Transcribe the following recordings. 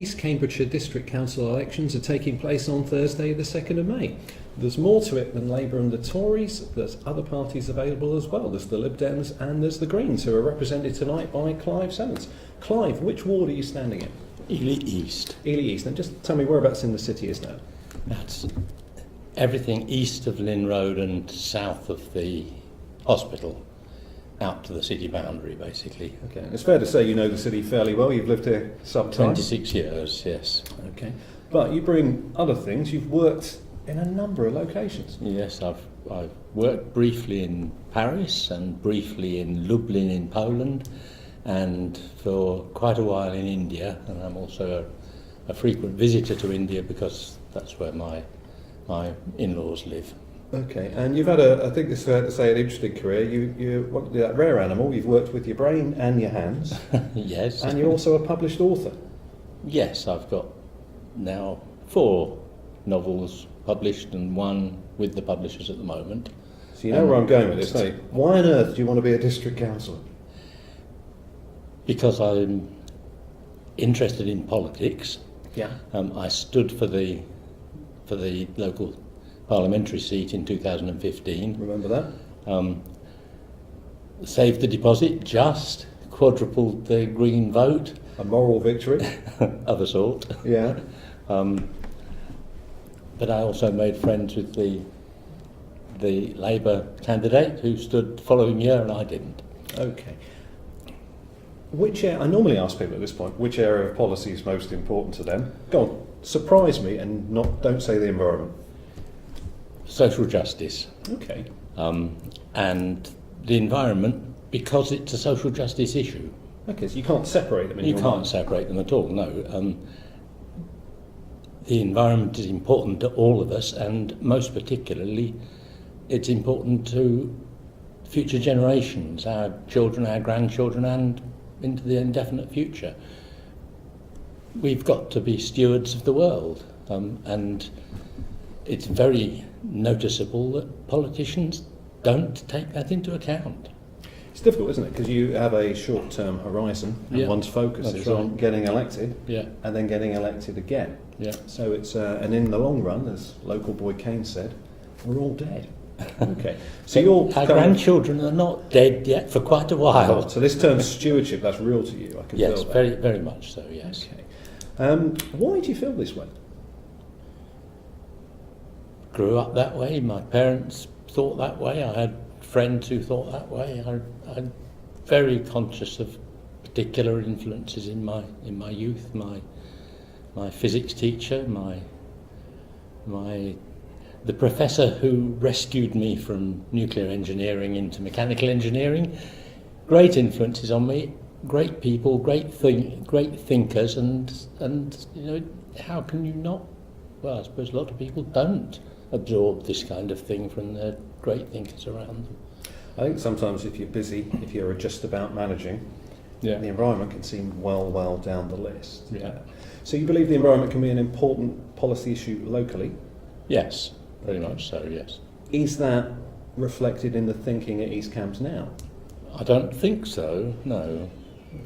East Cambridgeshire District Council elections are taking place on Thursday the 2nd of May. There's more to it than Labour and the Tories. There's other parties available as well. There's the Lib Dems and there's the Greens, who are represented tonight by Clive Semmens. Clive, which ward are you standing in? Ely East. Ely East. And just tell me whereabouts in the city is that? That's everything east of Lynn Road and south of the hospital, out to the city boundary, basically. Okay. It's fair to say you know the city fairly well. You've lived here some time. 26 years, yes. Okay. But you bring other things. You've worked in a number of locations. Yes, I've worked briefly in Paris and briefly in Lublin in Poland, and for quite a while in India. And I'm also a frequent visitor to India because that's where my in-laws live. Okay, and you've had I think it's fair to say, an interesting career. You want to do that rare animal. You've worked with your brain and your hands. Yes. And you're also a published author. Yes, I've got now 4 novels published and 1 with the publishers at the moment. So you know where I'm going with this, don't you? Why on earth do you want to be a district councillor? Because I'm interested in politics. Yeah. I stood for the local parliamentary seat in 2015. Remember that? Saved the deposit, just quadrupled the Green vote. A moral victory. Of a sort. Yeah. But I also made friends with the Labour candidate who stood the following year, and I didn't. Okay. I normally ask people at this point, which area of policy is most important to them? Go on, surprise me and don't say the environment. Social justice. Okay. And the environment, because it's a social justice issue. Okay, so you can't separate them in You your can't mind. separate them at all, no. The environment is important to all of us, and most particularly it's important to future generations, our children, our grandchildren, and into the indefinite future. We've got to be stewards of the world, and it's very noticeable that politicians don't take that into account. It's difficult, isn't it? Because you have a short-term horizon, and one's focus is on getting elected, and then getting elected again. Yeah. So it's and in the long run, as local boy Kane said, we're all dead. Okay. So our grandchildren are not dead yet for quite a while. So this term stewardship, that's real to you. I can Yes, feel that. very, very much so. Yes. Okay. Why do you feel this way? Grew up that way. My parents thought that way. I had friends who thought that way. I'm very conscious of particular influences in my youth. My physics teacher, the professor who rescued me from nuclear engineering into mechanical engineering. Great influences on me. Great people, great thinkers, and you know, how can you not? Well, I suppose a lot of people don't absorb this kind of thing from the great thinkers around them. I think sometimes if you're busy, if you're just about managing, the environment can seem well down the list. Yeah. So you believe the environment can be an important policy issue locally? Yes, very much so, yes. Is that reflected in the thinking at East Camps now? I don't think so, no.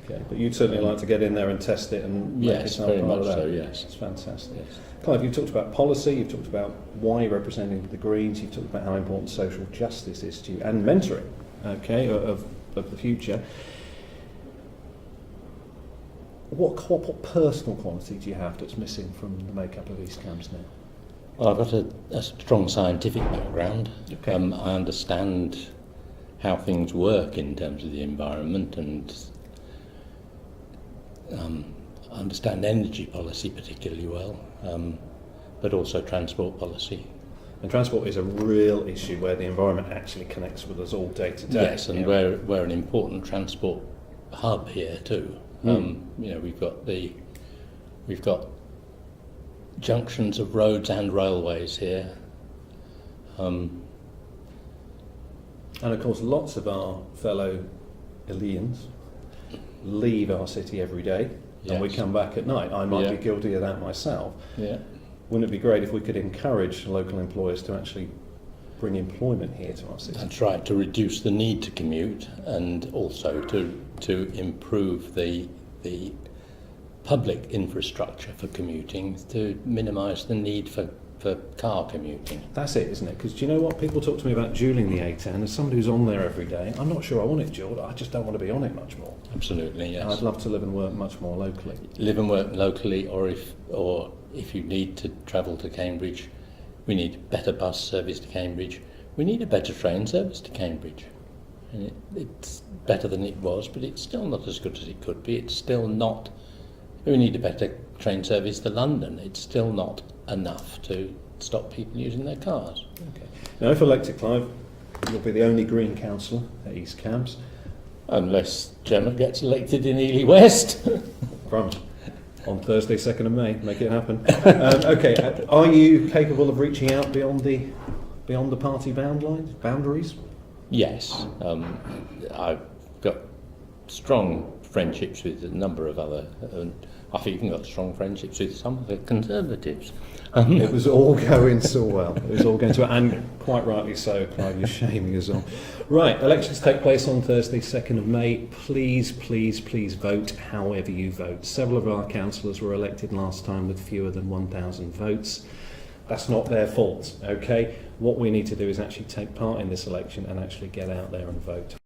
Okay, but you'd certainly like to get in there and test it and make Yes, yourself very part much of that. so, yes. It's fantastic. Yes. Clive, you've talked about policy, you've talked about why you're representing the Greens, you've talked about how important social justice is to you, and mentoring, okay, of the future. What personal quality do you have that's missing from the makeup of East Camps now? Well, I've got a strong scientific background. Okay. I understand how things work in terms of the environment, and I understand energy policy particularly well, but also transport policy. And transport is a real issue where the environment actually connects with us all day to day. Yes, and we're an important transport hub here too. You know, we've got junctions of roads and railways here. And of course, lots of our fellow Elyans leave our city every day, and we come back at night. I might be guilty of that myself. Yeah. Wouldn't it be great if we could encourage local employers to actually bring employment here to our city? That's right, to reduce the need to commute, and also to improve the public infrastructure for commuting to minimise the need for car commuting. That's it, isn't it? Because do you know what? People talk to me about dualling the A10. As somebody who's on there every day, I'm not sure I want it dualled. I just don't want to be on it much more. Absolutely, yes. And I'd love to live and work much more locally. Live and work locally, or if you need to travel to Cambridge, we need a better bus service to Cambridge. We need a better train service to Cambridge. And it's better than it was, but it's still not as good as it could be. It's still not... We need a better train service to London. It's still not enough to stop people using their cars. Okay. Now, if elected, Clive, you'll be the only Green councillor at East Cabs. Unless Gemma gets elected in Ely West. Promise. On Thursday, 2nd of May. Make it happen. Okay. Are you capable of reaching out beyond the party boundaries? Yes. I've got strong friendships with a number of other... I've even got strong friendships with some of the Conservatives. It was all going so well. It was all going to, and quite rightly so, Clive, you're shaming us on. Right, elections take place on Thursday, 2nd of May. Please, please, please vote however you vote. Several of our councillors were elected last time with fewer than 1,000 votes. That's not their fault, okay? What we need to do is actually take part in this election and actually get out there and vote.